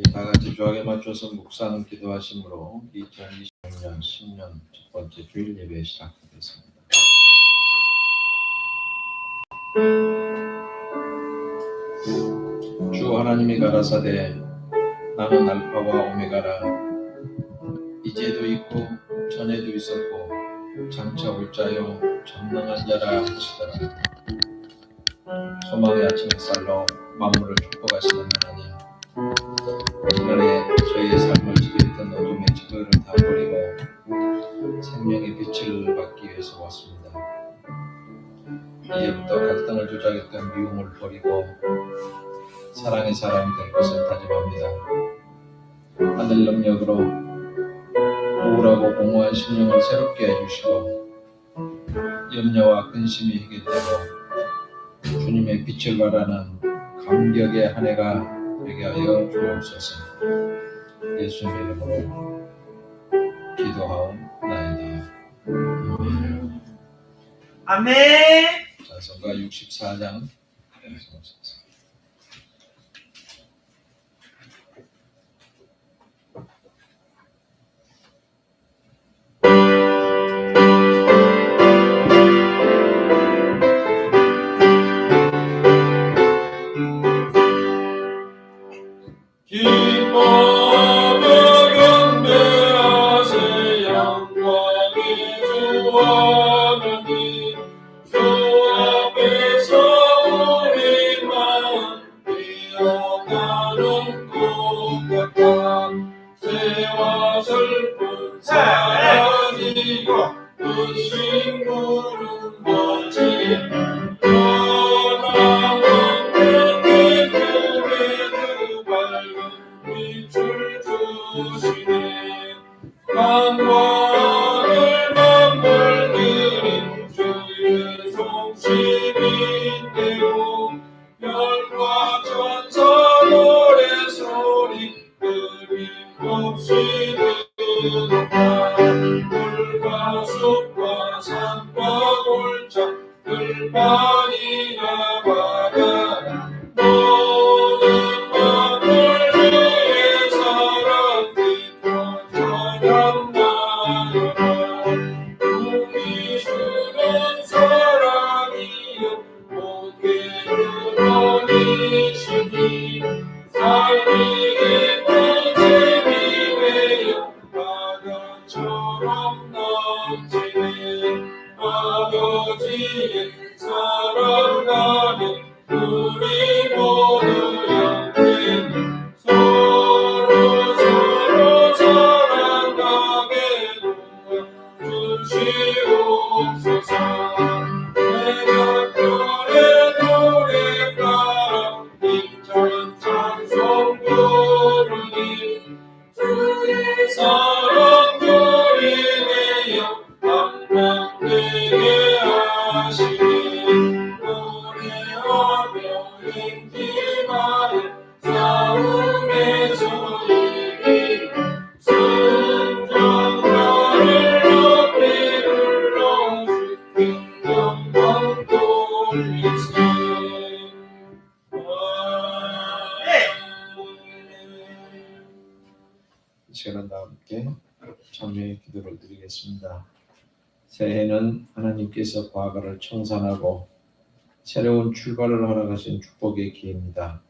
다 같이 조합에 맞춰서 묵상 기도하심으로 2026년 10년 첫 번째 주일 예배 시작하겠습니다. 주 하나님이 가라사대 나는 알파와 오메가라 이제도 있고 전에도 있었고 장차 올 자요 전능한 자라 하시더라. 소망의 아침 햇살로 만물을 축복하시는 하나님, 오늘날에 저희의 삶을 지배했던 어둠의 지배를 다 버리고 생명의 빛을 받기 위해서 왔습니다. 이제부터 갈등을 조작했던 미움을 버리고 사랑의 사람이 될 것을 다짐합니다. 하늘 능력으로 우울하고 공허한 심령을 새롭게 해주시고 염려와 근심이 해결되고 주님의 빛을 발하는 감격의 한 해가 되게 하여 주옵소서. 예수님의 이름으로 기도하옵나이다. 아멘. 찬송가 64장 기뻐하며 경배하세 영광이 주 하나님 주 앞에서 우리 마음 뛰어나는 것 같아 새와 슬픈 사랑이고 그 친구는 멋진 빛을 주시네 만왕을 만물들인 주의 성심인데요 별과 천사 노래소리 끊임없이 들었다 물과 숲과 산과 골짜 들판이나 바다라 모든 만물 주의 사랑 기뻐 찬양하여라 우리 주는 사랑이여 모든 원이시니 삶이 기쁜 재미되어 바다처럼 넘치네 아버지의 사랑하는 우리 모두 영광 서로 사랑하게 도와주시옵소서 새벽별의 노래 따라 힘찬 찬송 부르니 주의 사랑 주인이여 만남되게 하시니 노래하며 행진하여 싸움에서 이기고 승전가를 높이 불러 주께 영광 돌리세 이 시간은 다 함께 참여의 기도를 드리겠습니다. 새해는 하나님께서 과거를 청산하고 새로운 출발을 허락하신 축복의 기회입니다.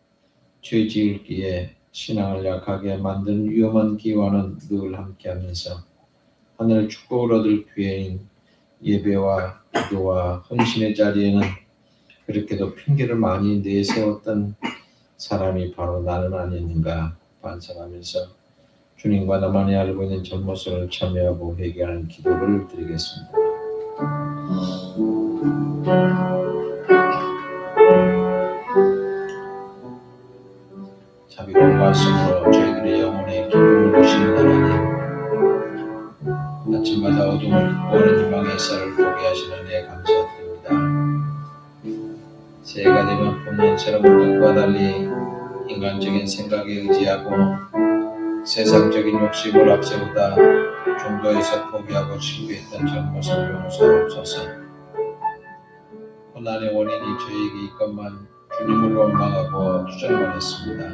죄 지을 기에 신앙을 약하게 만든 위험한 기와는 늘 함께하면서 하늘 축복을 얻을 기회인 예배와 기도와 헌신의 자리에는 그렇게도 핑계를 많이 내세웠던 사람이 바로 나는 아니었는가 반성하면서 주님과 나만이 알고 있는 잘못을 참여하고 회개하는 기도를 드리겠습니다. 자비로운 말씀으로 저희들의 영혼에 기쁨을 주시는 하나님, 아침마다 어둠을 극복하는 희망의 햇살을 보게 하시는 은혜에 감사드립니다. 새해가 되면 봄년 새로운 것과 달리 인간적인 생각에 의지하고 세상적인 욕심을 앞세우다 종교에서 포기하고 실패했던 잘못을 용서하옵소서. 혼란의 원인이 저에게 있건만 주님을 원망하고 투정만 했습니다.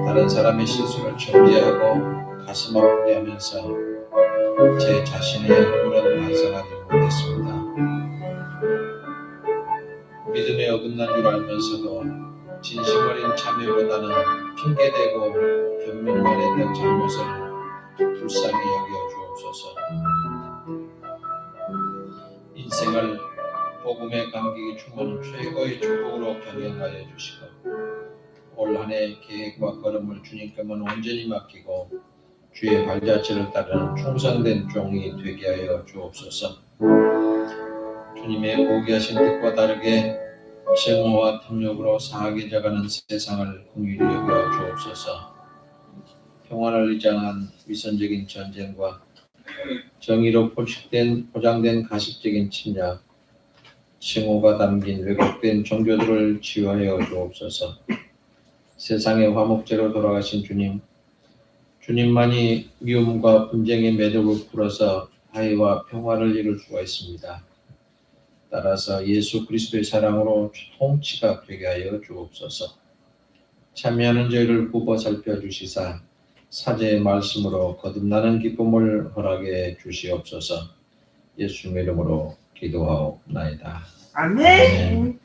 다른 사람의 실수를 정죄하고 가슴 아프게 하면서 제 자신의 힘으로는 반성하지 못했습니다. 믿음에 어긋난 줄 알면서도 진심 어린 참여보다는 핑계대고 변명만 했던 잘못을 불쌍히 여겨 주옵소서. 인생을 복음의 감격이 충만한 최고의 축복으로 변경하여 주시고 올 한 해 계획과 걸음을 주님께만 온전히 맡기고 주의 발자취를 따르는 충성된 종이 되게 하여 주옵소서. 주님의 고귀하신 뜻과 다르게 증오와 탐욕으로 상하게 져가는 세상을 긍휼히 여겨 주옵소서. 평화를 위장한 위선적인 전쟁과 정의로 포장된 가식적인 침략, 칭호가 담긴 왜곡된 종교들을 치유하여 주옵소서. 세상의 화목제로 돌아가신 주님, 주님만이 미움과 분쟁의 매듭을 풀어서 화해와 평화를 이룰 수가 있습니다. 따라서 예수 그리스도의 사랑으로 통치가 되게 하여 주옵소서. 참여하는 저희를 굽어 살펴주시사 사제의 말씀으로 거듭나는 기쁨을 허락해 주시옵소서. 예수님의 이름으로 기도하옵나이다. 아멘.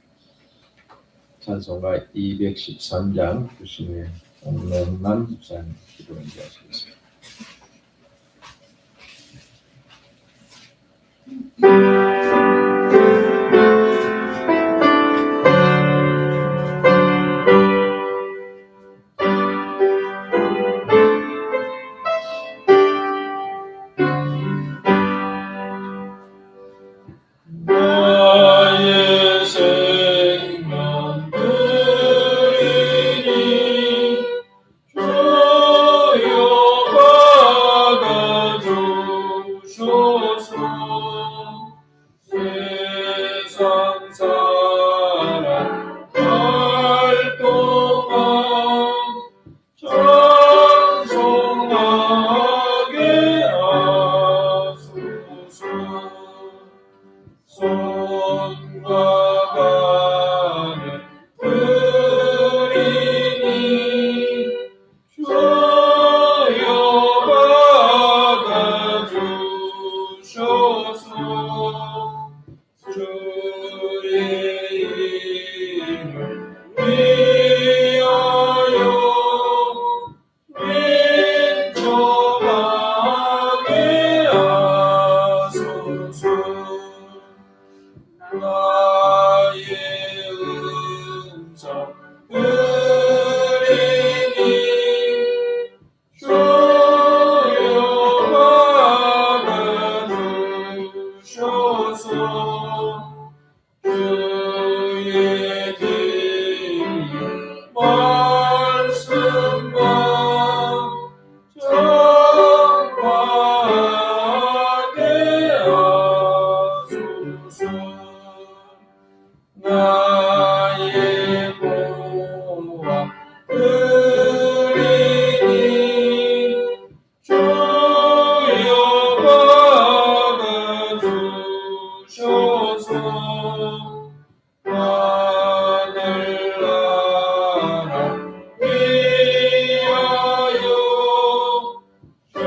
찬송가 213장 주신의 홍명남 집사님 기도 연주하시겠습니다. 나의 생명 드리니 주여 받아주소서. 세상 사랑 할 동안 찬송하게 하소서. 손과 발을 드리니 주여 받아주소서. 주의 이름을 위하여 민족하게 하소서. 나의 음성 드리니 주여 받아주소서. 주의 진리 말씀만 전하게 하소서. 나의 보화 드리니 주여 받아주소서. 하늘나라 위하여 주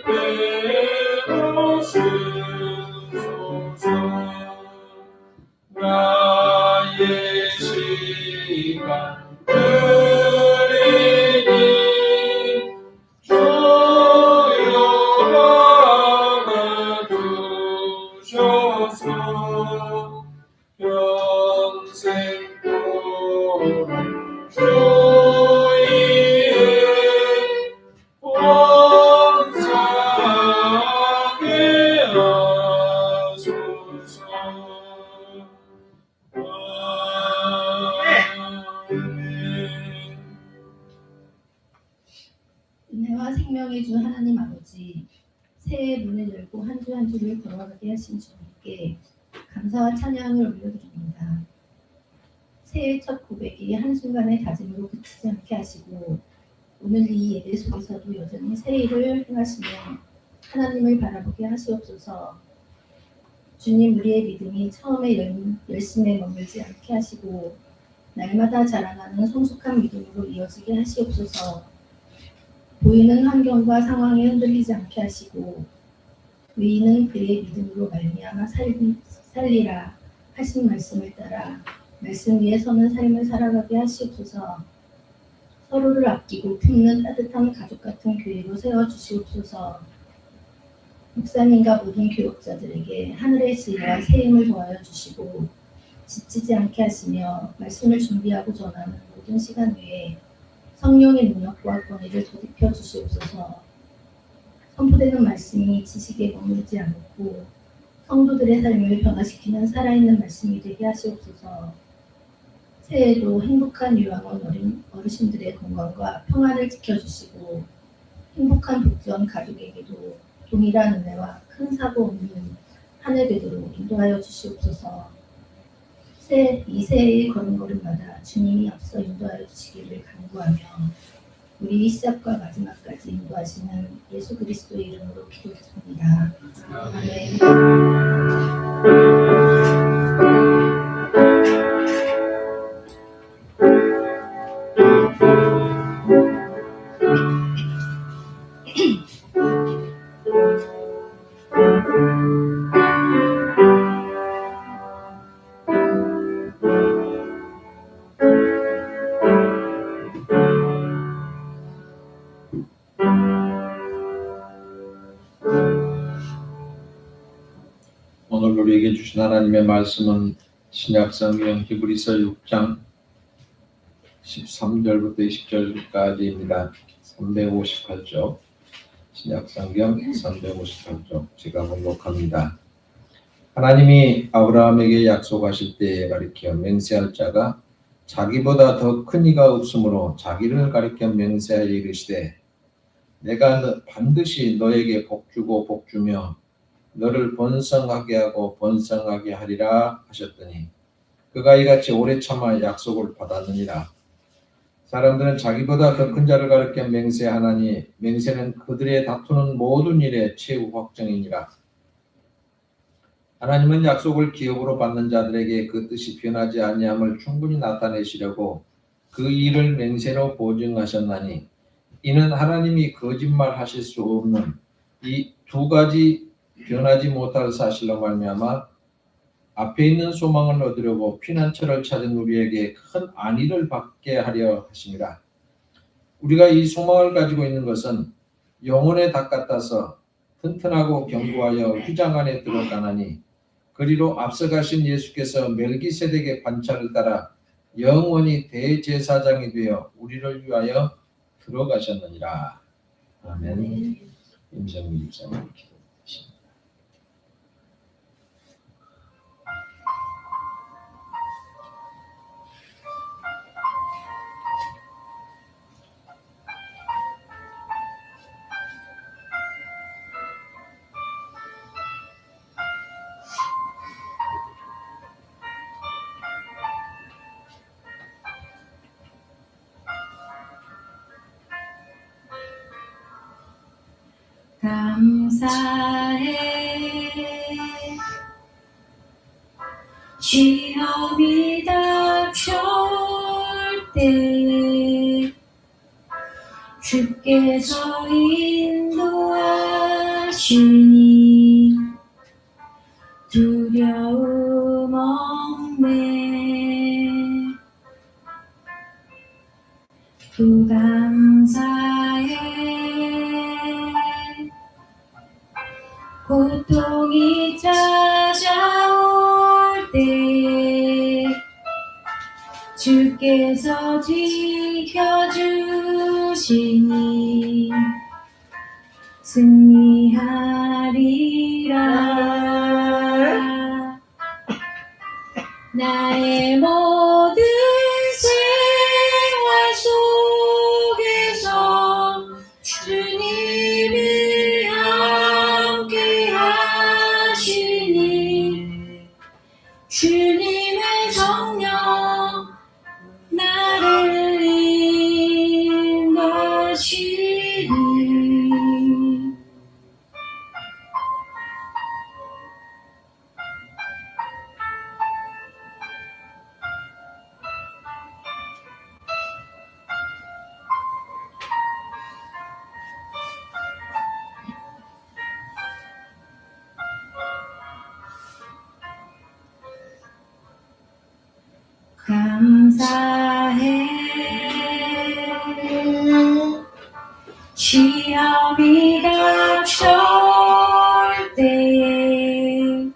뜻대로 쓰소서. 나의 시간 드리니 주여 받아주소서. 평생도록 주 위에 봉사하게 하소서. 은혜와 생명의 주 하나님 아버지, 새해 문을 열고 한 주 한 주를 걸어가게 하신 주님께 감사와 찬양을 올려드립니다. 새해 첫 고백이 한순간의 다짐으로 그치지 않게 하시고 오늘 이 예배 속에서도 여전히 새해 일을 행하시며 하나님을 바라보게 하시옵소서. 주님, 우리의 믿음이 처음에 열심에 머물지 않게 하시고 날마다 자라나는 성숙한 믿음으로 이어지게 하시옵소서. 보이는 환경과 상황에 흔들리지 않게 하시고 의인은 그의 믿음으로 말미암아 살리라 하신 말씀을 따라 말씀 위에 서는 삶을 살아가게 하시옵소서. 서로를 아끼고 품는 따뜻한 가족 같은 교회로 세워주시옵소서. 목사님과 모든 교역자들에게 하늘의 지혜와 새 힘을 더하여 주시고 지치지 않게 하시며 말씀을 준비하고 전하는 모든 시간 위에 성령의 능력과 권위를 덧입혀 주시옵소서. 선포되는 말씀이 지식에 머무르지 않고 성도들의 삶을 변화시키는 살아있는 말씀이 되게 하시옵소서. 새해에도 행복한 유황원 어르신들의 건강과 평안을 지켜주시고 행복한 복전 가족에게도 동일한 은혜와 큰 사고 없는 한 해 되도록 인도하여 주시옵소서. 이 새해의 걸음걸음마다 주님이 앞서 인도하여 주시기를 간구하며 우리 시작과 마지막까지 인도하시는 예수 그리스도의 이름으로 기도드립니다. 아멘. 오늘 우리에게 주신 하나님의 말씀은 신약성경 히브리서 6장 13절부터 20절까지입니다. 358쪽 신약성경 358쪽 제가 번역합니다. 하나님이 아브라함에게 약속하실 때에 가리켜 맹세할 자가 자기보다 더 큰 이가 없으므로 자기를 가리켜 맹세하여 이르시되 내가 반드시 너에게 복주고 복주며 너를 번성하게 하고 번성하게 하리라 하셨더니 그가 이같이 오래 참아 약속을 받았느니라. 사람들은 자기보다 더 큰 자를 가리켜 맹세하나니 맹세는 그들의 다투는 모든 일의 최후 확정이니라. 하나님은 약속을 기업으로 받는 자들에게 그 뜻이 변하지 아니함을 충분히 나타내시려고 그 일을 맹세로 보증하셨나니 이는 하나님이 거짓말하실 수 없는 이 두 가지 변하지 못할 사실로 말미암아 앞에 있는 소망을 얻으려고 피난처를 찾은 우리에게 큰 안위를 받게 하려 하심이라. 우리가 이 소망을 가지고 있는 것은 영혼의 닭 같아서 튼튼하고 견고하여 휘장 안에 들어가나니 그리로 앞서가신 예수께서 멜기세덱의 관찰을 따라 영원히 대제사장이 되어 우리를 위하여 들어가셨느니라. 아멘. 임성미 집사님 기도드립니다. 감사해 시험이 닥쳐올 때 주께서 인도하시니 두려움 없네. 또 감사해 고통이 찾아올 때 주께서 지켜주시니 승리하리라. 나의 모든 생활 속에서 주님이 함께 하시니 주님의 성령 나를 인도하시니 감사해 시험이 닥쳐올 때에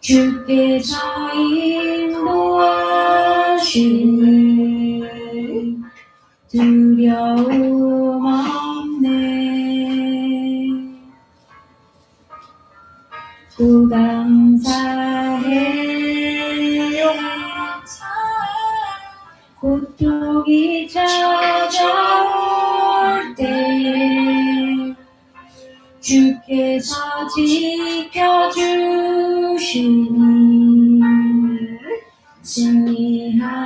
주께서 인도하시니 두려움 없네 또 감사해 고통이 찾아올 때에 주께서 지켜주시니 승리하리라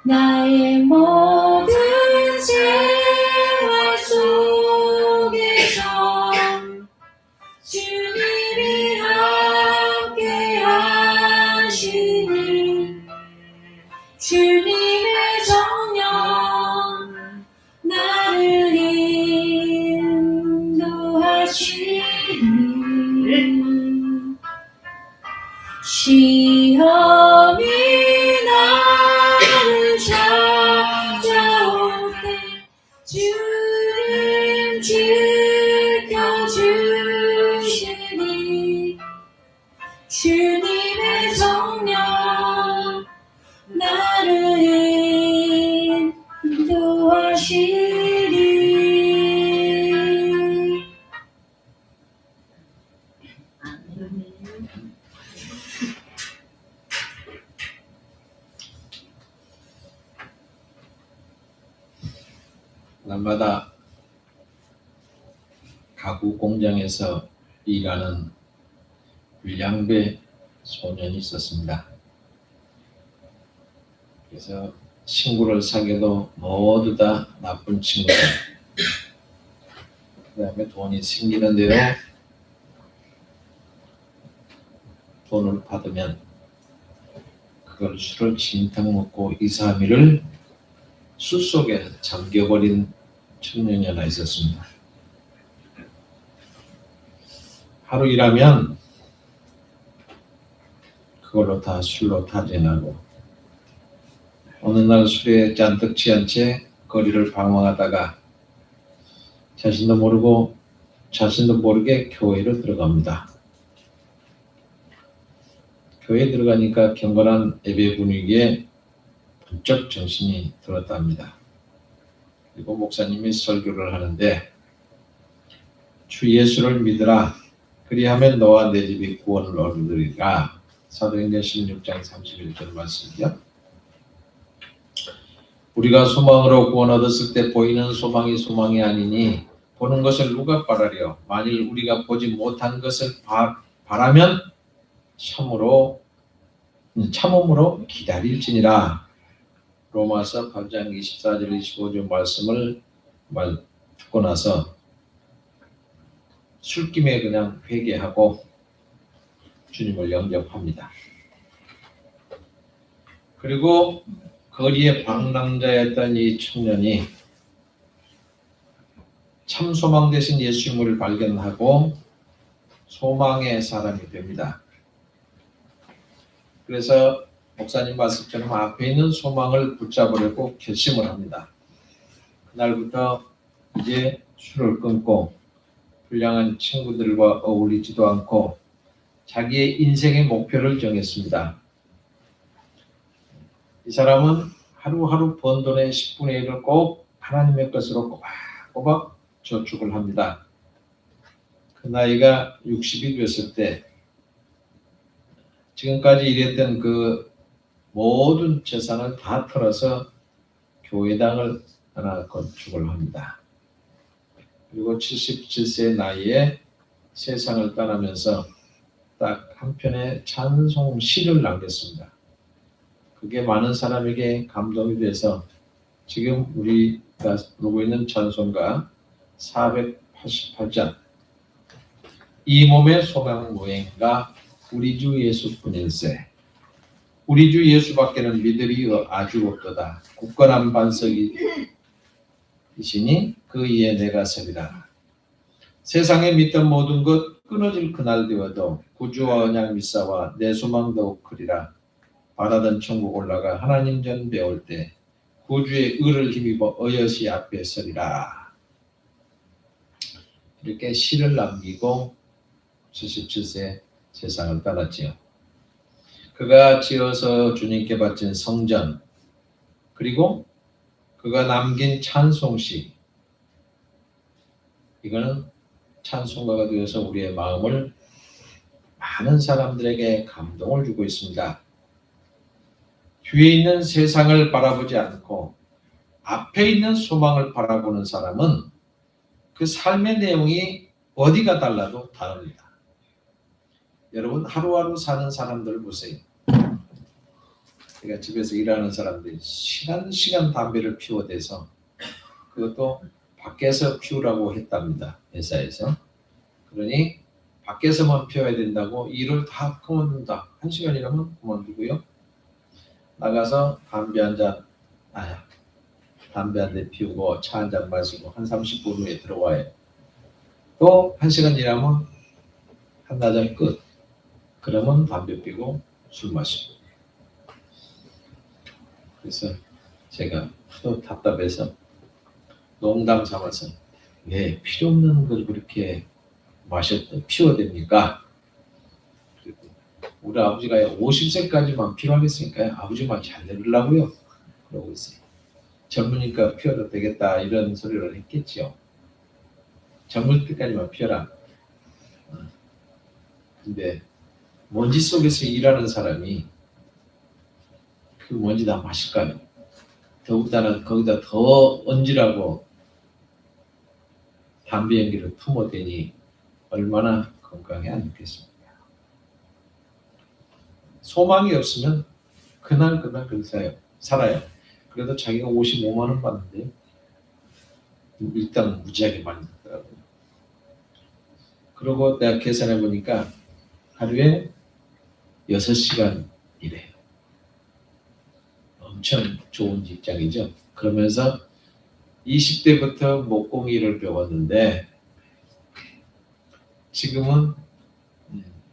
나의 모든 생활 속에서 주님이 함께 하시니 주님의 성령 나를 인도하시니 시험이 나를 찾아올 때 주님 지켜주시니 주님의 성령 나를 인도하시니 날마다 가구 공장에서 일하는 불량배 소년이 있었습니다. 그래서 친구를 사귀어도 모두 다 나쁜 친구들. 그 다음에 돈이 생기는 대로 돈을 받으면 그걸 술을 진탕 먹고 2, 3일을 술 속에 잠겨버린 청년이 하나 있었습니다. 하루 일하면 그걸로 다 술로 다 지나고 어느 날 술에 잔뜩 취한 채 거리를 방황하다가 자신도 모르게 교회로 들어갑니다. 교회에 들어가니까 경건한 예배 분위기에 번쩍 정신이 들었답니다. 그리고 목사님이 설교를 하는데 주 예수를 믿으라 그리하면 너와 내 집이 구원을 얻으리라. 사도행전 16장 31절 말씀이죠. 우리가 소망으로 구원 얻었을 때 보이는 소망이 소망이 아니니 보는 것을 누가 바라려. 만일 우리가 보지 못한 것을 바라면 참음으로 기다릴지니라. 로마서 8장 24절 25절 말씀을 듣고 나서 술김에 그냥 회개하고 주님을 영접합니다. 그리고 거리에 방랑자였던 이 청년이 참 소망 되신 예수님을 발견하고 소망의 사람이 됩니다. 그래서 목사님 말씀처럼 앞에 있는 소망을 붙잡으려고 결심을 합니다. 그날부터 이제 술을 끊고 불량한 친구들과 어울리지도 않고 자기의 인생의 목표를 정했습니다. 이 사람은 하루하루 번 돈의 10분의 1을 꼭 하나님의 것으로 꼬박꼬박 저축을 합니다. 그 나이가 60이 됐을 때 지금까지 일했던 그 모든 재산을 다 털어서 교회당을 하나 건축을 합니다. 그리고 77세 나이에 세상을 떠나면서 딱 한 편의 찬송 시를 남겼습니다. 그게 많은 사람에게 감동이 돼서 지금 우리가 부르고 있는 찬송가 488장 이 몸의 소망 무행가 우리 주 예수뿐일세. 우리 주 예수밖에는 믿으리 아주 없도다. 굳건한 반석이시니 그 위에 내가 서리라. 세상에 믿던 모든 것 끊어질 그날 되어도 구주와 언약 미사와 내 소망도 크리라. 바라던 천국 올라가 하나님 전 배울 때 구주의 의를 힘입어 어여시 앞에 서리라. 이렇게 시를 남기고 77세 세상을 떠났지요. 그가 지어서 주님께 바친 성전, 그리고 그가 남긴 찬송시, 이거는 찬송가가 되어서 우리의 마음을 많은 사람들에게 감동을 주고 있습니다. 뒤에 있는 세상을 바라보지 않고 앞에 있는 소망을 바라보는 사람은 그 삶의 내용이 어디가 달라도 다릅니다. 여러분, 하루하루 사는 사람들을 보세요. 제가 집에서 일하는 사람들이 시간 담배를 피워대서, 그것도 밖에서 피우라고 했답니다. 회사에서. 그러니 밖에서만 피워야 된다고 일을 다 그만둔다. 1시간이라면 그만두고요. 나가서 담배 한 대 피우고 차 한 잔 마시고 한 30분 후에 들어와요. 또 1시간 일하면 한나절 끝. 그러면 담배 피고 술 마시고. 그래서 제가 또 답답해서 농담 삼아서 왜 필요 없는 걸 그렇게 피워댑니까? 우리 아버지가 50세까지만 필요하겠으니까 아버지만 잘 내리려고요. 그러고 있어요. 젊으니까 피워도 되겠다 이런 소리를 했겠지요. 젊을 때까지만 피워라. 근데 먼지 속에서 일하는 사람이 그 먼지 다 마실까요? 더욱다나 거기다 더 얹으라고 담배 연기를 품어대니 얼마나 건강에 안 좋겠습니까? 소망이 없으면 그날 그렇게 살아요. 그래도 자기가 55만 원 받는데 일단 무지하게 많이 받더라고요. 그러고 내가 계산해 보니까 하루에 6시간 일해요. 엄청 좋은 직장이죠. 그러면서 20대부터 목공일을 배웠는데 지금은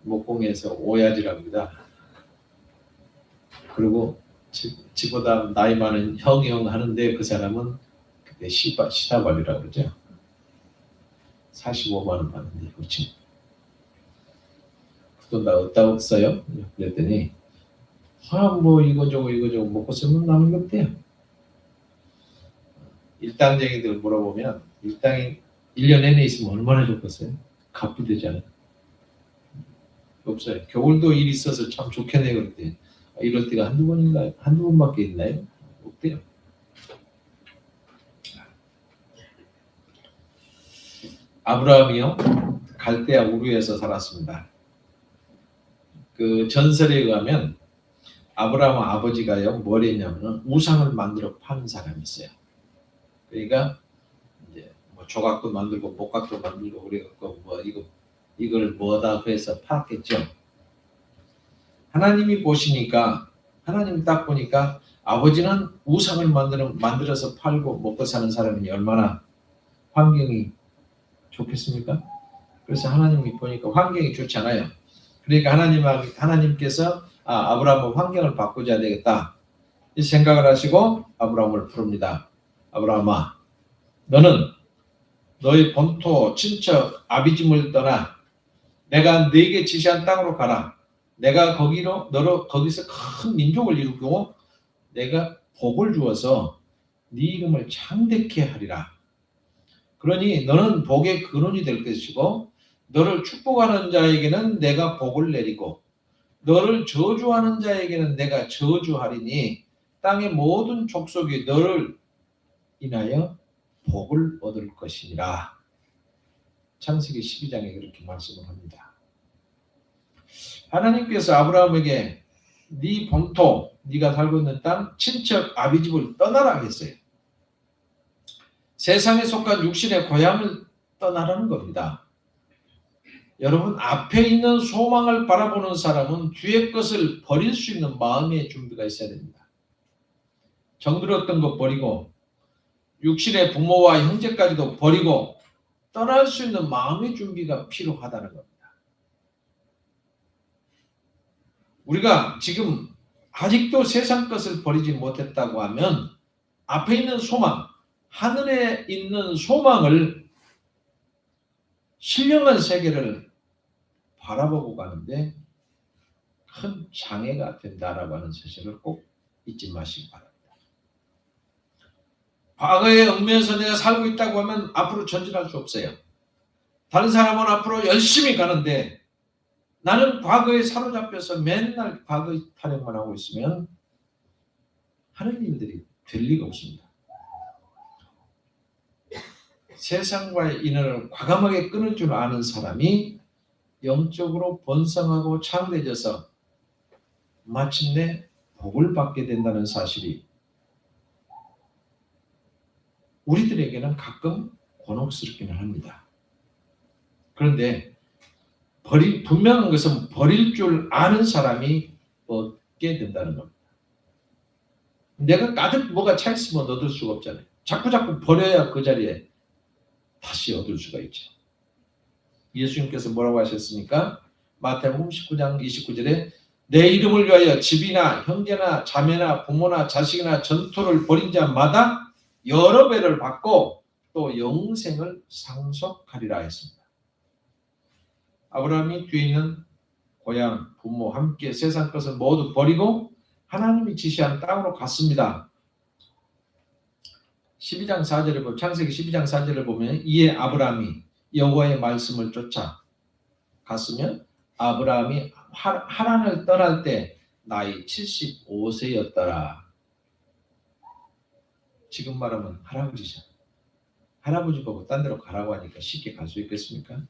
목공에서 오야지랍니다. 그리고 지보다 나이 많은 형 하는데 그 사람은 그때 시다발이라고 그러죠. 45만 원 받는데 그렇지. 그 돈 다 어디다 써요? 그랬더니 뭐 이거저거 먹고 쓰면 남은 게 없대요. 일당쟁이들 물어보면 일당이 1년 내내 있으면 얼마나 좋겠어요? 갚부되잖아요. 없어요. 겨울도 일 있어서 참 좋겠네요. 그랬더니 이럴 때가 한두 번인가요? 한두 번밖에 있나요? 없대요. 아브라함이요, 갈대아 우르에서 살았습니다. 그 전설에 의하면 아브라함 아버지가요, 뭘 했냐면 우상을 만들어 파는 사람이 있어요. 그러니까 이제 뭐 조각도 만들고 목각도 만들고 그래갖고 뭐 이걸 뭐다 해서 팔았겠죠. 하나님이 보시니까, 하나님이 딱 보니까 아버지는 우상을 만들어서 팔고 먹고 사는 사람이 얼마나 환경이 좋겠습니까? 그래서 하나님이 보니까 환경이 좋지 않아요. 그러니까 하나님께서 아브라함은 환경을 바꾸자 되겠다 이 생각을 하시고 아브라함을 부릅니다. 아브라함아, 너는 너의 본토 친척 아비집을 떠나 내가 네게 지시한 땅으로 가라. 내가 거기서 큰 민족을 이루고 내가 복을 주어서 네 이름을 창대케 하리라. 그러니 너는 복의 근원이 될 것이고 너를 축복하는 자에게는 내가 복을 내리고 너를 저주하는 자에게는 내가 저주하리니 땅의 모든 족속이 너를 인하여 복을 얻을 것이니라. 창세기 12장에 그렇게 말씀을 합니다. 하나님께서 아브라함에게 네 본토, 네가 살고 있는 땅, 친척 아비집을 떠나라 했어요. 세상에 속한 육신의 고향을 떠나라는 겁니다. 여러분, 앞에 있는 소망을 바라보는 사람은 뒤의 것을 버릴 수 있는 마음의 준비가 있어야 됩니다. 정들었던 것 버리고 육신의 부모와 형제까지도 버리고 떠날 수 있는 마음의 준비가 필요하다는 겁니다. 우리가 지금 아직도 세상 것을 버리지 못했다고 하면 앞에 있는 소망, 하늘에 있는 소망을 신령한 세계를 바라보고 가는데 큰 장애가 된다라고 하는 사실을 꼭 잊지 마시기 바랍니다. 과거에 얽매여서 내가 살고 있다고 하면 앞으로 전진할 수 없어요. 다른 사람은 앞으로 열심히 가는데 나는 과거에 사로잡혀서 맨날 과거 타령만 하고 있으면 하는 일들이 될 리가 없습니다. 세상과의 인연을 과감하게 끊을 줄 아는 사람이 영적으로 번성하고 창대해져서 마침내 복을 받게 된다는 사실이 우리들에게는 가끔 곤혹스럽기는 합니다. 그런데 분명한 것은 버릴 줄 아는 사람이 얻게 된다는 겁니다. 내가 가득 뭐가 차 있으면 얻을 수가 없잖아요. 자꾸 버려야 그 자리에 다시 얻을 수가 있죠. 예수님께서 뭐라고 하셨습니까? 마태복음 19장 29절에 내 이름을 위하여 집이나 형제나 자매나 부모나 자식이나 전토를 벌인 자마다 여러 배를 받고 또 영생을 상속하리라 했습니다. 아브라함이 뒤에 있는 고향, 부모 함께 세상 것을 모두 버리고 하나님이 지시한 땅으로 갔습니다. 12장 4절을 보면 창세기 12장 4절을 보면 이에 아브라함이 여호와의 말씀을 쫓아 갔으면 아브라함이 하란을 떠날 때 나이 75세였더라. 지금 말하면 할아버지죠. 할아버지 보고 딴 데로 가라고 하니까 쉽게 갈 수 있겠습니까?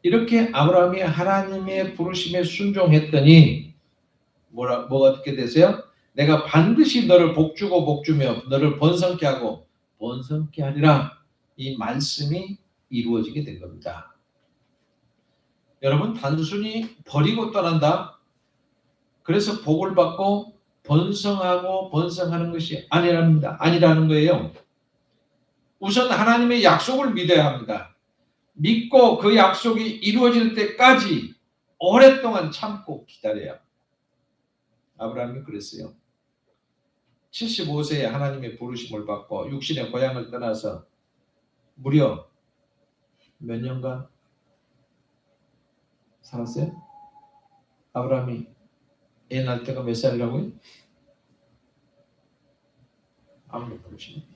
이렇게 아브라함이 하나님의 부르심에 순종했더니 뭐가 어떻게 되세요? 내가 반드시 너를 복주고 복주며 너를 번성케 하고 번성케 하리라. 이 말씀이 이루어지게 된 겁니다. 여러분 단순히 버리고 떠난다. 그래서 복을 받고 번성하고 번성하는 것이 아니라는 거예요. 우선 하나님의 약속을 믿어야 합니다. 믿고 그 약속이 이루어질 때까지 오랫동안 참고 기다려야 합니다. 아브라함이 그랬어요. 75세에 하나님의 부르심을 받고 육신의 고향을 떠나서 무려 몇 년간 살았어요? 아브라함이 애 낳을 때가 몇 살이라고요? 아무도 모르시네.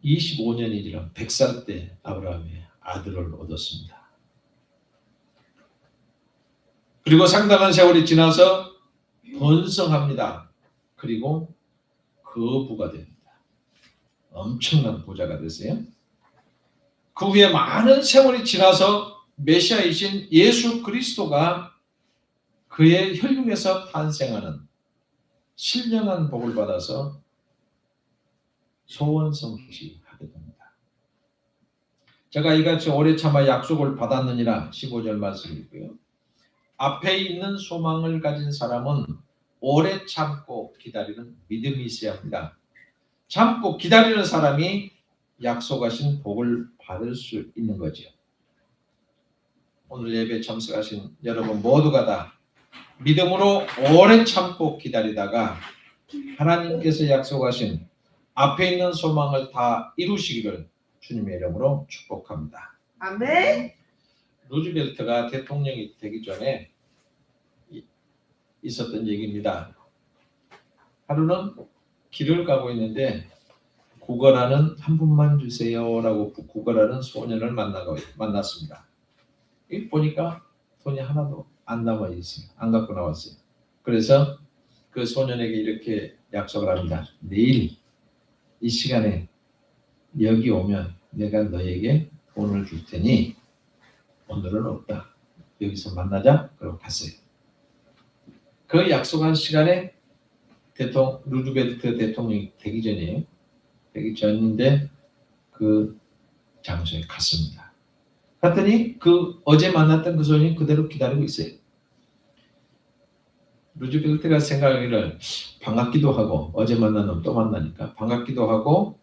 25년이 지난 100살 때 아브라함이 아들을 얻었습니다. 그리고 상당한 세월이 지나서 번성합니다. 그리고 거부가 됩니다. 엄청난 부자가 됐어요. 그 후에 많은 세월이 지나서 메시아이신 예수 그리스도가 그의 혈육에서 탄생하는 신령한 복을 받아서 소원 성취하게 됩니다. 제가 이같이 오래 참아 약속을 받았느니라 15절 말씀이고요. 앞에 있는 소망을 가진 사람은 오래 참고 기다리는 믿음이 있어야 합니다. 참고 기다리는 사람이 약속하신 복을 받을 수 있는 거죠. 오늘 예배 참석하신 여러분 모두가 다 믿음으로 오래 참고 기다리다가 하나님께서 약속하신 앞에 있는 소망을 다 이루시기를 주님의 이름으로 축복합니다. 아멘. 루즈벨트가 대통령이 되기 전에 있었던 얘기입니다. 하루는 길을 가고 있는데 구걸하는 한 분만 주세요라고 구걸하는 소년을 만났습니다. 보니까 돈이 하나도 안 남아 있어요. 안 갖고 나왔어요. 그래서 그 소년에게 이렇게 약속을 합니다. 내일 이 시간에 여기 오면 내가 너에게 돈을 줄 테니 오늘은 없다. 여기서 만나자. 그러고 갔어요. 그 약속한 시간에 루즈벨트 대통령이 되기 전이에요. 되기 전인데 그 장소에 갔습니다. 갔더니 그 어제 만났던 그 소년이 그대로 기다리고 있어요. 루즈벨트가 생각하기를 반갑기도 하고 어제 만난 놈 또 만나니까 반갑기도 하고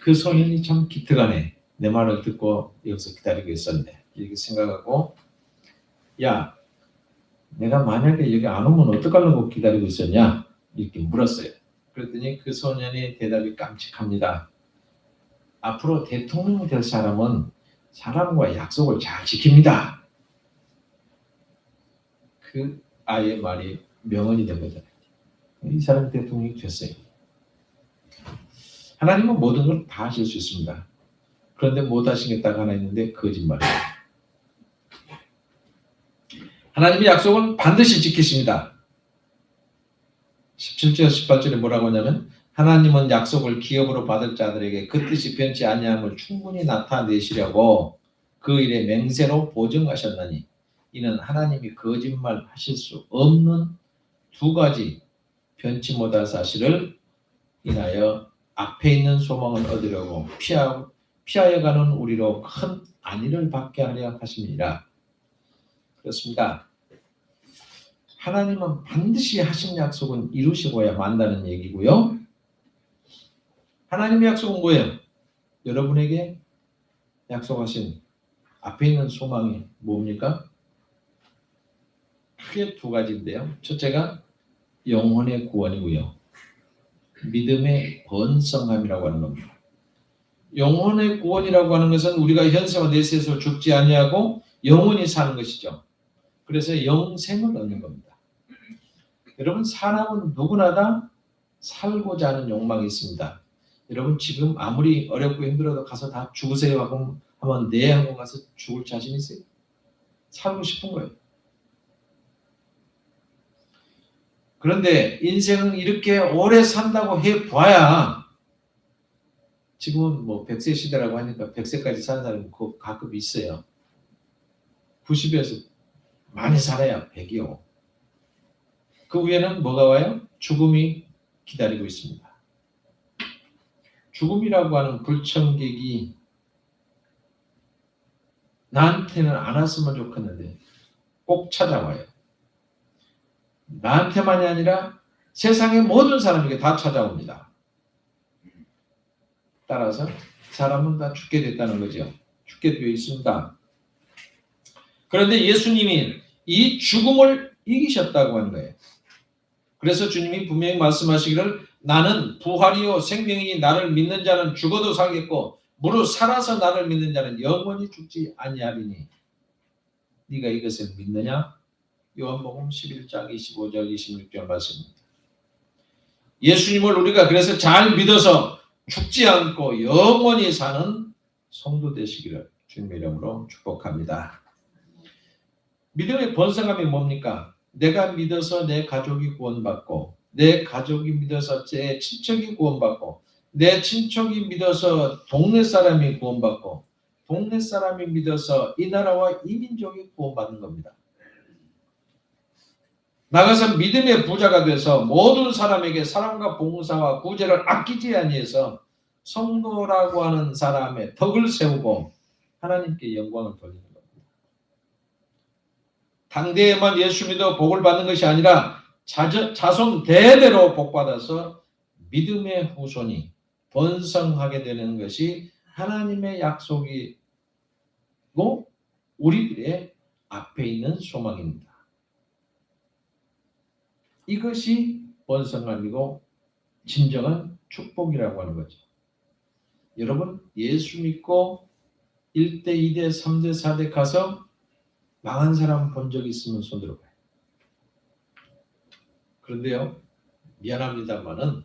그 소년이 참 기특하네. 내 말을 듣고 여기서 기다리고 있었네. 이렇게 생각하고 야 내가 만약에 여기 안 오면 어떡하려고 기다리고 있었냐? 이렇게 물었어요. 그랬더니 그 소년의 대답이 깜찍합니다. 앞으로 대통령이 될 사람은 사람과 약속을 잘 지킵니다. 그 아이의 말이 명언이 된 거잖아요. 이 사람이 대통령이 됐어요. 하나님은 모든 걸 다 하실 수 있습니다. 그런데 못 하시겠다고 하나 있는데 거짓말이에요. 하나님의 약속은 반드시 지키십니다. 17절 18절에 뭐라고 하냐면 하나님은 약속을 기업으로 받을 자들에게 그 뜻이 변치 아니함을 충분히 나타내시려고 그 일에 맹세로 보증하셨나니 이는 하나님이 거짓말 하실 수 없는 두 가지 변치 못할 사실을 인하여 앞에 있는 소망을 얻으려고 피하여 가는 우리로 큰 안위를 받게 하려 하심이라. 그렇습니다. 하나님은 반드시 하신 약속은 이루시고야 만다는 얘기고요. 하나님의 약속은 뭐예요? 여러분에게 약속하신 앞에 있는 소망이 뭡니까? 크게 두 가지인데요. 첫째가 영혼의 구원이고요. 믿음의 번성함이라고 하는 겁니다. 영혼의 구원이라고 하는 것은 우리가 현세와 내세에서 죽지 아니하고 영원히 사는 것이죠. 그래서 영생을 얻는 겁니다. 여러분 사람은 누구나 다 살고자 하는 욕망이 있습니다. 여러분 지금 아무리 어렵고 힘들어도 가서 다 죽으세요 하고 하면 네 하고 가서 죽을 자신 있어요? 살고 싶은 거예요. 그런데 인생은 이렇게 오래 산다고 해봐야 지금은 뭐 100세 시대라고 하니까 100세까지 사는 사람이 가끔 있어요. 90에서 많이 살아야 100이요. 그 위에는 뭐가 와요? 죽음이 기다리고 있습니다. 죽음이라고 하는 불청객이 나한테는 안 왔으면 좋겠는데 꼭 찾아와요. 나한테만이 아니라 세상의 모든 사람에게 다 찾아옵니다. 따라서 사람은 다 죽게 됐다는 거죠. 죽게 되어 있습니다. 그런데 예수님이 이 죽음을 이기셨다고 하는 거예요. 그래서 주님이 분명히 말씀하시기를 나는 부활이요 생명이니 나를 믿는 자는 죽어도 살겠고 무릇 살아서 나를 믿는 자는 영원히 죽지 아니하리니 네가 이것을 믿느냐? 요한복음 11장 25절 26절 말씀입니다. 예수님을 우리가 그래서 잘 믿어서 죽지 않고 영원히 사는 성도 되시기를 주님의 이름으로 축복합니다. 믿음의 번성함이 뭡니까? 내가 믿어서 내 가족이 구원받고 내 가족이 믿어서 제 친척이 구원받고 내 친척이 믿어서 동네 사람이 구원받고 동네 사람이 믿어서 이 나라와 이 민족이 구원받는 겁니다. 나가서 믿음의 부자가 돼서 모든 사람에게 사랑과 봉사와 구제를 아끼지 아니해서 성도라고 하는 사람의 덕을 세우고 하나님께 영광을 돌리는 겁니다. 당대에만 예수 믿어 복을 받는 것이 아니라 자손 대대로 복받아서 믿음의 후손이 번성하게 되는 것이 하나님의 약속이고 우리들의 앞에 있는 소망입니다. 이것이 번성함이고 진정한 축복이라고 하는 거죠. 여러분 예수 믿고 1대, 2대, 3대, 4대 가서 망한 사람 본 적 있으면 손 들어봐요. 그런데요 미안합니다만은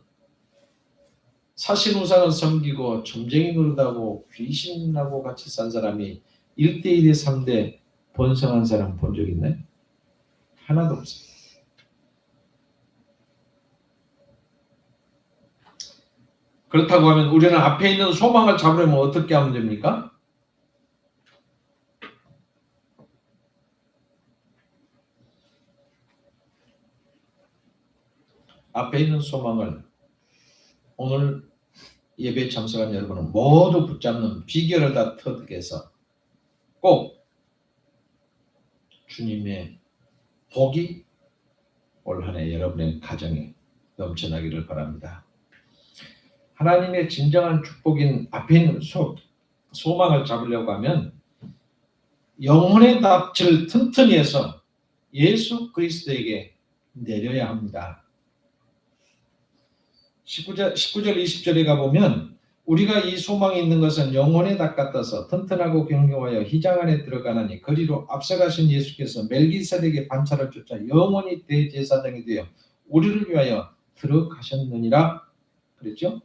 사신우상을 섬기고 점쟁이 노릇하고 귀신하고 같이 산 사람이 1대, 2대, 3대 번성한 사람 본 적 있나요? 하나도 없어요. 그렇다고 하면 우리는 앞에 있는 소망을 잡으려면 어떻게 하면 됩니까? 앞에 있는 소망을 오늘 예배에 참석한 여러분은 모두 붙잡는 비결을 다 터득해서 꼭 주님의 복이 올 한 해 여러분의 가정에 넘쳐나기를 바랍니다. 하나님의 진정한 축복인 앞에 있는 소망을 잡으려고 하면 영혼의 낯을 튼튼히 해서 예수 그리스도에게 내려야 합니다. 19절 20절에 가보면 우리가 이 소망이 있는 것은 영혼에 닦아떠서 튼튼하고 경고하여 휘장 안에 들어가나니 그리로 앞서가신 예수께서 멜기세덱의 반차를 쫓아 영원히 대제사장이 되어 우리를 위하여 들어가셨느니라 그랬죠.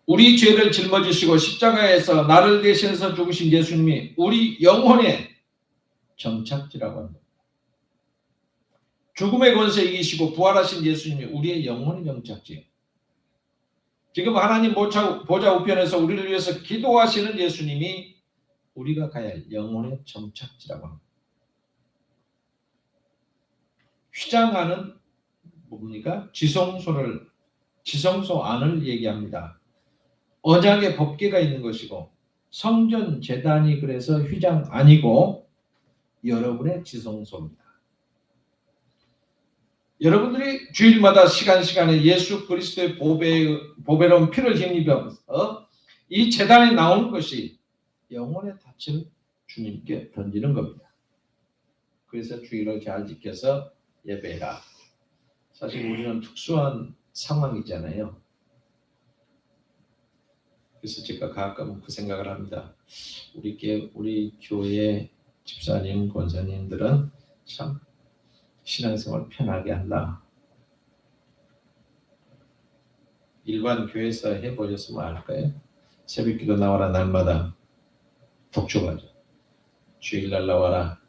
우리 죄를 짊어지시고 십자가에서 나를 대신해서 죽으신 예수님이 우리 영혼의 정착지라고 합니다. 죽음의 권세 이기시고 부활하신 예수님이 우리의 영혼의 정착지. 지금 하나님 보좌 우편에서 우리를 위해서 기도하시는 예수님이 우리가 가야 할 영혼의 정착지라고 합니다. 휘장하는 뭡니까? 지성소 안을 얘기합니다. 언약의 법궤가 있는 것이고 성전 제단이 그래서 휘장 아니고 여러분의 지성소입니다. 여러분들이 주일마다 시간에 예수 그리스도의 보배로운 피를 힘입어서 이 제단에 나오는 것이 영혼의 닻을 주님께 던지는 겁니다. 그래서 주일을 잘 지켜서 예배해라. 사실 우리는 특수한 상황이잖아요. 그래서 제가 가끔 그 생각을 합니다. 우리 교회 집사님, 권사님들은 참 신앙생활 편하게 한다. 일반 교회에서 해보셨으면 알까요? 새벽기도 나와라 날마다 독촉하죠. 주일날 나와라,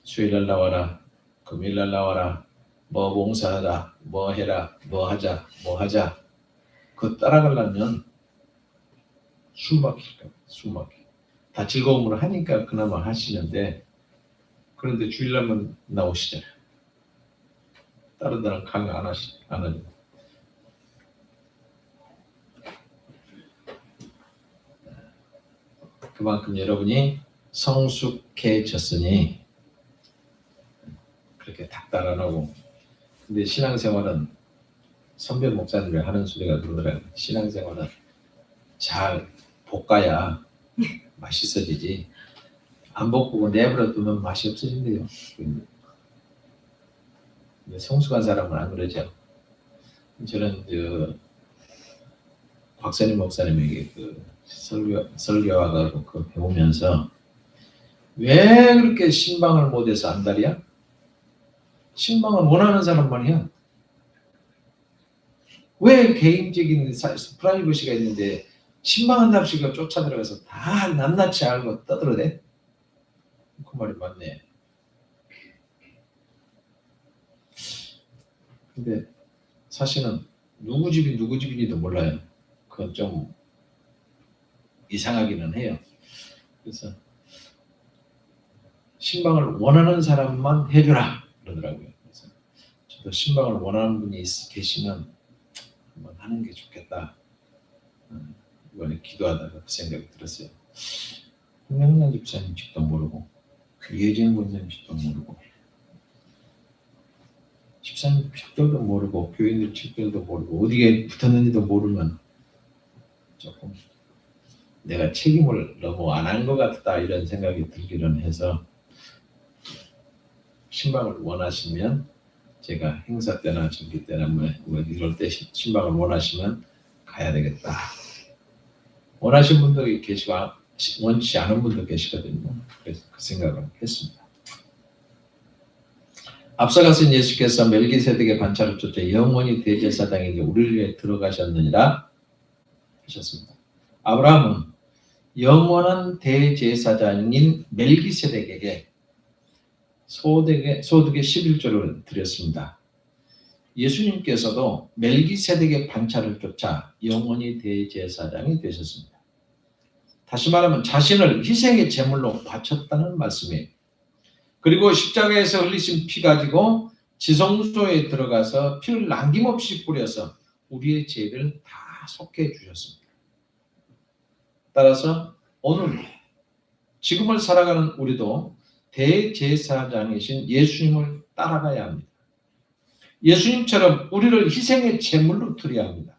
수요일날 나와라, 금요일날 나와라, 뭐 봉사하다, 뭐 해라, 뭐 하자. 그거 따라가려면 숨막힐까. 다 즐거움으로 하니까 그나마 하시는데 그런데 주일날만 나오시잖아요. 다른 데는 강요 안 하죠. 그만큼 여러분이 성숙해졌으니 그렇게 닥달 안 하고. 근데 신앙생활은 선배 목사님이 하는 소리가 그러더라고요. 신앙생활은 잘 볶아야 맛있어지지. 안 볶고 내버려 두면 맛이 없어진대요. 성숙한 사람은 안 그러죠. 저는 곽선임 목사님에게 설교하고 그 배우면서 왜 그렇게 신방을 못해서 안달이야? 신방을 원하는 사람 말이야. 왜 개인적인 프라이버시가 있는데 신방한답시고 쫓아들어가서 다 낱낱이 알고 떠들어대? 그 말이 맞네. 근데 사실은 누구 집인지도 몰라요. 그건 좀 이상하기는 해요. 그래서 신방을 원하는 사람만 해주라 그러더라고요. 그래서 저도 신방을 원하는 분이 계시면 한번 하는 게 좋겠다. 이번에 기도하다가 그 생각이 들었어요. 홍명란 집사님 집도 모르고 예진 권사님 집도 모르고 집사님 집들도 모르고 교인들 집들도 모르고 어디에 붙었는지도 모르면 조금 내가 책임을 너무 안 한 것 같다 이런 생각이 들기는 해서 신방을 원하시면 제가 행사 때나 전기 때나 뭐 이럴 때 신방을 원하시면 가야 되겠다. 원하시는 분들이 계시고 원치 않은 분도 계시거든요. 그래서 그 생각을 했습니다. 앞서가신 예수께서 멜기세덱의 반차를 쫓아 영원히 대제사장에게 우리를 위해 들어가셨느니라 하셨습니다. 아브라함은 영원한 대제사장인 멜기세덱에게 소득의 11조를 드렸습니다. 예수님께서도 멜기세덱의 반차를 쫓아 영원히 대제사장이 되셨습니다. 다시 말하면 자신을 희생의 제물로 바쳤다는 말씀이에요. 그리고 십자가에서 흘리신 피 가지고 지성소에 들어가서 피를 남김없이 뿌려서 우리의 죄를 다 속해 주셨습니다. 따라서 오늘 지금을 살아가는 우리도 대제사장이신 예수님을 따라가야 합니다. 예수님처럼 우리를 희생의 제물로 드려야 합니다.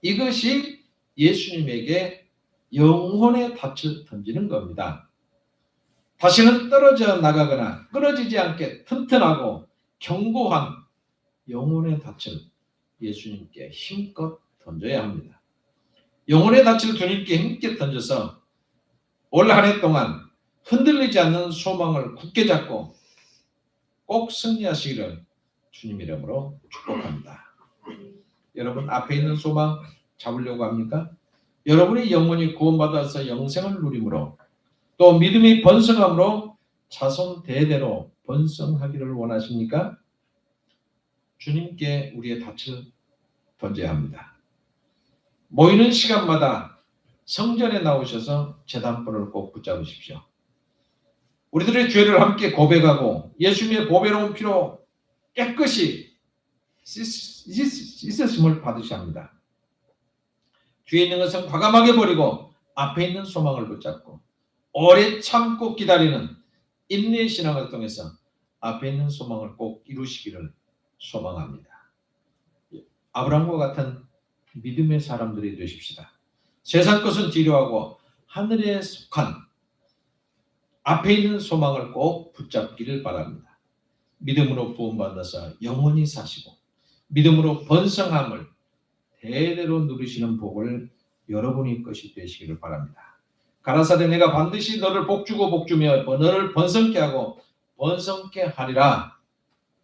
이것이 예수님에게 영혼의 닻을 던지는 겁니다. 다시는 떨어져 나가거나 끊어지지 않게 튼튼하고 견고한 영혼의 닻을 예수님께 힘껏 던져야 합니다. 영혼의 닻을 주님께 힘껏 던져서 올 한 해 동안 흔들리지 않는 소망을 굳게 잡고 꼭 승리하시기를 주님 이름으로 축복합니다. 여러분 앞에 있는 소망 잡으려고 합니까? 여러분의 영혼이 구원받아서 영생을 누림으로 또 믿음이 번성함으로 자손 대대로 번성하기를 원하십니까? 주님께 우리의 닻을 던져야 합니다. 모이는 시간마다 성전에 나오셔서 제단불을 꼭 붙잡으십시오. 우리들의 죄를 함께 고백하고 예수님의 보배로운 피로 깨끗이 씻으심을 받으셔야 합니다. 뒤에 있는 것은 과감하게 버리고 앞에 있는 소망을 붙잡고 오래 참고 기다리는 인내의 신앙을 통해서 앞에 있는 소망을 꼭 이루시기를 소망합니다. 아브라함과 같은 믿음의 사람들이 되십시다. 세상 것은 뒤로하고 하늘에 속한 앞에 있는 소망을 꼭 붙잡기를 바랍니다. 믿음으로 구원받아서 영원히 사시고 믿음으로 번성함을 대대로 누리시는 복을 여러분이 것이 되시기를 바랍니다. 가라사대 내가 반드시 너를 복주고 복주며 너를 번성케 하고 번성케 하리라.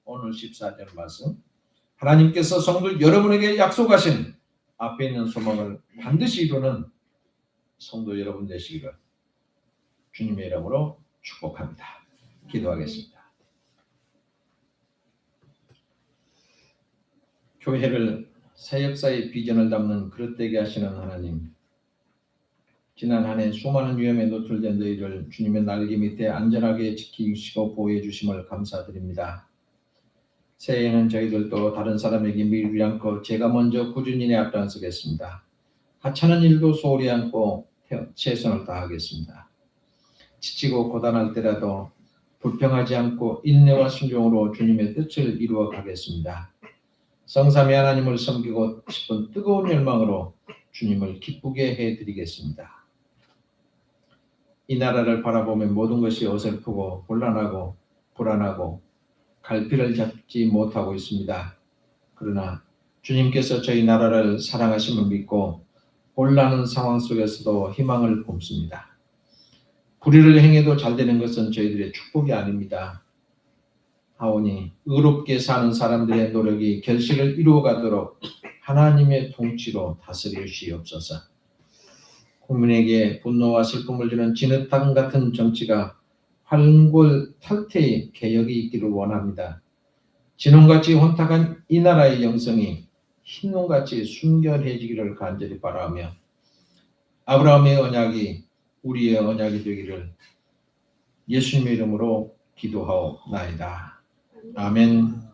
오늘 14절 말씀 하나님께서 성도 여러분에게 약속하신 앞에 있는 소망을 반드시 이루는 성도 여러분 되시기를 주님의 이름으로 축복합니다. 기도하겠습니다. 교회를 새 역사의 비전을 담는 그릇되게 하시는 하나님, 지난 한 해 수많은 위험에 노출된 너희를 주님의 날개 밑에 안전하게 지키시고 보호해 주심을 감사드립니다. 새해에는 저희들도 다른 사람에게 미루지 않고 제가 먼저 꾸준히 앞장서겠습니다. 하찮은 일도 소홀히 않고 최선을 다하겠습니다. 지치고 고단할 때라도 불평하지 않고 인내와 순종으로 주님의 뜻을 이루어 가겠습니다. 성삼위 하나님을 섬기고 싶은 뜨거운 열망으로 주님을 기쁘게 해드리겠습니다. 이 나라를 바라보면 모든 것이 어설프고 혼란하고 불안하고 갈피를 잡지 못하고 있습니다. 그러나 주님께서 저희 나라를 사랑하심을 믿고 혼란한 상황 속에서도 희망을 봄습니다. 불의를 행해도 잘 되는 것은 저희들의 축복이 아닙니다. 하오니 의롭게 사는 사람들의 노력이 결실을 이루어가도록 하나님의 통치로 다스려 주시옵소서. 국민에게 분노와 슬픔을 주는 진흙탕 같은 정치가 환골탈태의 개혁이 있기를 원합니다. 진홍같이 혼탁한 이 나라의 영성이 흰농같이 순결해지기를 간절히 바라며 아브라함의 언약이 우리의 언약이 되기를 예수님의 이름으로 기도하옵나이다. 아멘.